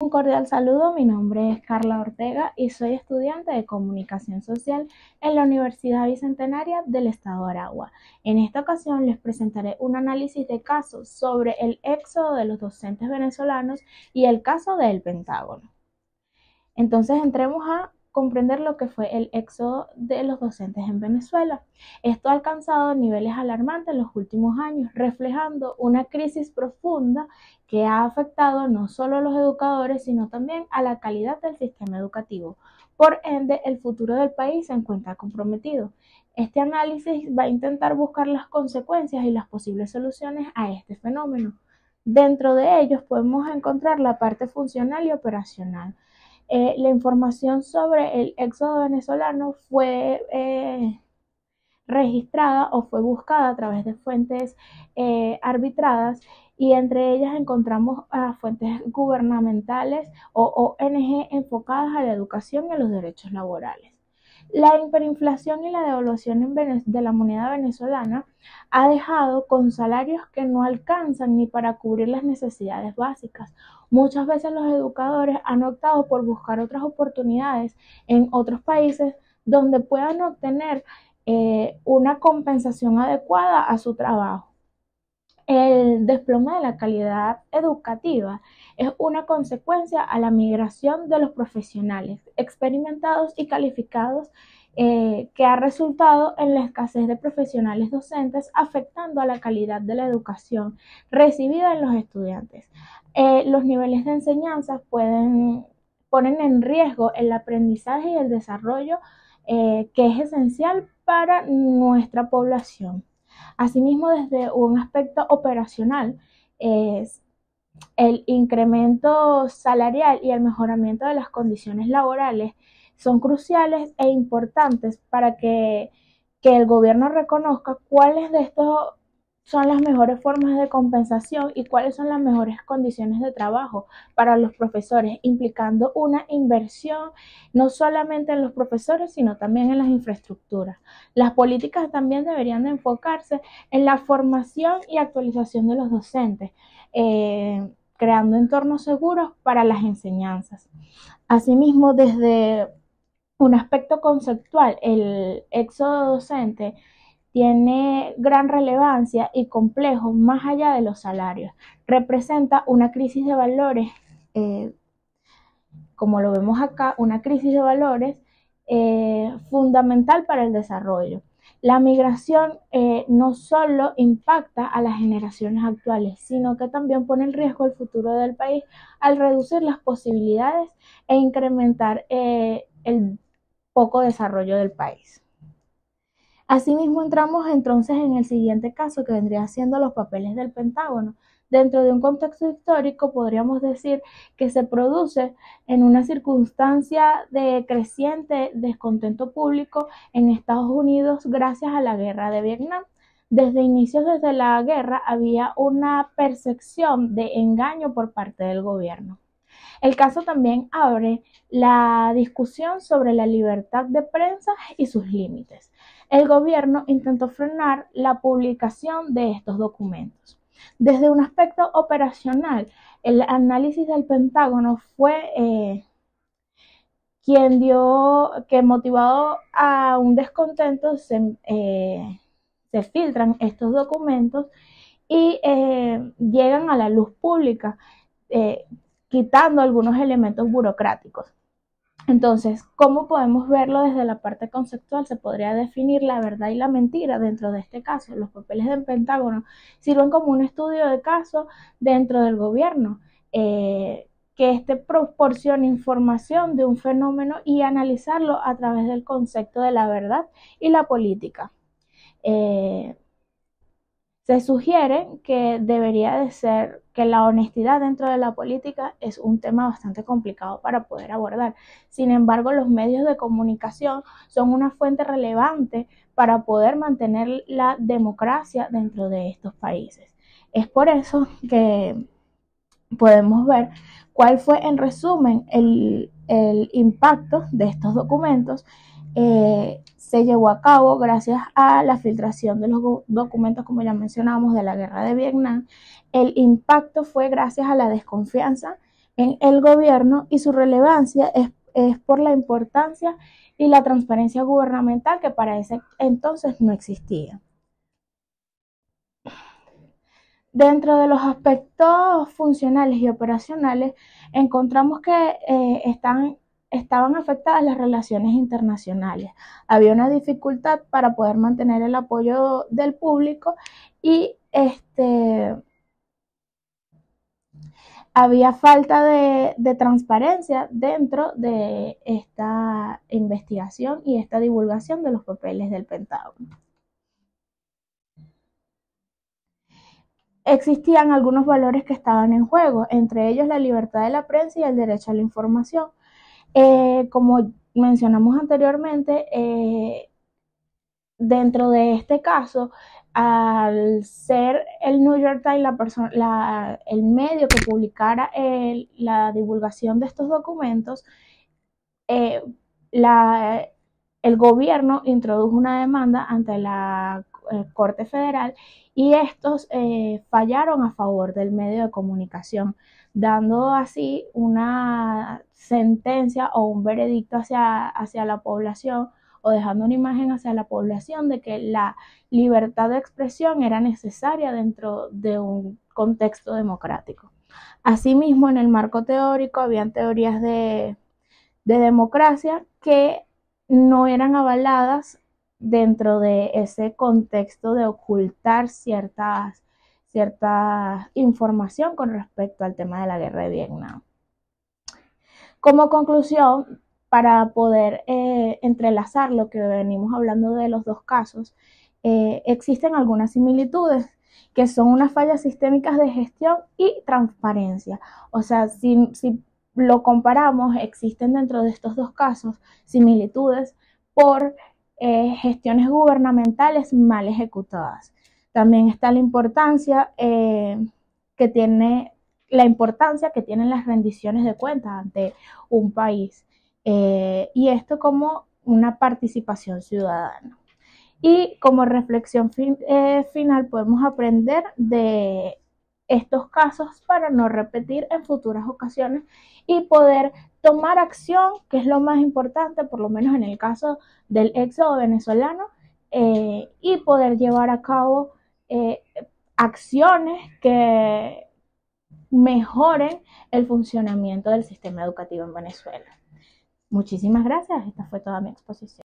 Un cordial saludo, mi nombre es Carla Ortega y soy estudiante de Comunicación Social en la Universidad Bicentenaria del Estado de Aragua. En esta ocasión les presentaré un análisis de casos sobre el éxodo de los docentes venezolanos y el caso del Pentágono. Entonces entremos a comprender lo que fue el éxodo de los docentes en Venezuela. Esto ha alcanzado niveles alarmantes en los últimos años, reflejando una crisis profunda que ha afectado no solo a los educadores, sino también a la calidad del sistema educativo. Por ende, el futuro del país se encuentra comprometido. Este análisis va a intentar buscar las consecuencias y las posibles soluciones a este fenómeno. Dentro de ellos podemos encontrar la parte funcional y operacional. La información sobre el éxodo venezolano fue registrada o fue buscada a través de fuentes arbitradas, y entre ellas encontramos a fuentes gubernamentales o ONG enfocadas a la educación y a los derechos laborales. La hiperinflación y la devaluación de la moneda venezolana ha dejado con salarios que no alcanzan ni para cubrir las necesidades básicas. Muchas veces los educadores han optado por buscar otras oportunidades en otros países donde puedan obtener una compensación adecuada a su trabajo. El desplome de la calidad educativa es una consecuencia a la migración de los profesionales experimentados y calificados que ha resultado en la escasez de profesionales docentes, afectando a la calidad de la educación recibida en los estudiantes. Los niveles de enseñanza ponen en riesgo el aprendizaje y el desarrollo que es esencial para nuestra población. Asimismo, desde un aspecto operacional, el incremento salarial y el mejoramiento de las condiciones laborales son cruciales e importantes para que el gobierno reconozca cuáles de estos son las mejores formas de compensación y cuáles son las mejores condiciones de trabajo para los profesores, implicando una inversión no solamente en los profesores, sino también en las infraestructuras. Las políticas también deberían de enfocarse en la formación y actualización de los docentes, creando entornos seguros para las enseñanzas. Asimismo, desde un aspecto conceptual, el éxodo docente tiene gran relevancia y complejo más allá de los salarios. Representa una crisis de valores, como lo vemos acá, una crisis de valores fundamental para el desarrollo. La migración no solo impacta a las generaciones actuales, sino que también pone en riesgo el futuro del país al reducir las posibilidades e incrementar el poco desarrollo del país. Asimismo, entramos entonces en el siguiente caso, que vendría siendo los papeles del Pentágono. Dentro de un contexto histórico, podríamos decir que se produce en una circunstancia de creciente descontento público en Estados Unidos gracias a la guerra de Vietnam. Desde la guerra había una percepción de engaño por parte del gobierno. El caso también abre la discusión sobre la libertad de prensa y sus límites. El gobierno intentó frenar la publicación de estos documentos. Desde un aspecto operacional, el análisis del Pentágono fue que motivado a un descontento se filtran estos documentos y llegan a la luz pública, quitando algunos elementos burocráticos. Entonces, ¿cómo podemos verlo desde la parte conceptual? Se podría definir la verdad y la mentira dentro de este caso. Los papeles del Pentágono sirven como un estudio de caso dentro del gobierno, que proporciona información de un fenómeno y analizarlo a través del concepto de la verdad y la política. Se sugiere que debería de ser que la honestidad dentro de la política es un tema bastante complicado para poder abordar. Sin embargo, los medios de comunicación son una fuente relevante para poder mantener la democracia dentro de estos países. Es por eso que podemos ver cuál fue en resumen el impacto de estos documentos. Se llevó a cabo gracias a la filtración de los documentos, como ya mencionamos, de la guerra de Vietnam. El impacto fue gracias a la desconfianza en el gobierno y su relevancia es por la importancia y la transparencia gubernamental que para ese entonces no existía. Dentro de los aspectos funcionales y operacionales, encontramos que estaban afectadas las relaciones internacionales. Había una dificultad para poder mantener el apoyo del público y había falta de transparencia dentro de esta investigación y esta divulgación de los papeles del Pentágono. Existían algunos valores que estaban en juego, entre ellos la libertad de la prensa y el derecho a la información. Como mencionamos anteriormente, dentro de este caso, al ser el New York Times el medio que publicara la divulgación de estos documentos, eh, el gobierno introdujo una demanda ante la Corte Federal y estos fallaron a favor del medio de comunicación, dando así una sentencia o un veredicto hacia la población, o dejando una imagen hacia la población de que la libertad de expresión era necesaria dentro de un contexto democrático. Asimismo, en el marco teórico habían teorías de democracia que no eran avaladas dentro de ese contexto de ocultar cierta información con respecto al tema de la guerra de Vietnam. Como conclusión, para poder entrelazar lo que venimos hablando de los dos casos, existen algunas similitudes que son unas fallas sistémicas de gestión y transparencia. O sea, si lo comparamos, existen dentro de estos dos casos similitudes por gestiones gubernamentales mal ejecutadas. También está la importancia que tienen las rendiciones de cuentas ante un país, y esto como una participación ciudadana. Y como reflexión final podemos aprender de estos casos para no repetir en futuras ocasiones y poder tomar acción, que es lo más importante, por lo menos en el caso del éxodo venezolano, y poder llevar a cabo acciones que mejoren el funcionamiento del sistema educativo en Venezuela. Muchísimas gracias, esta fue toda mi exposición.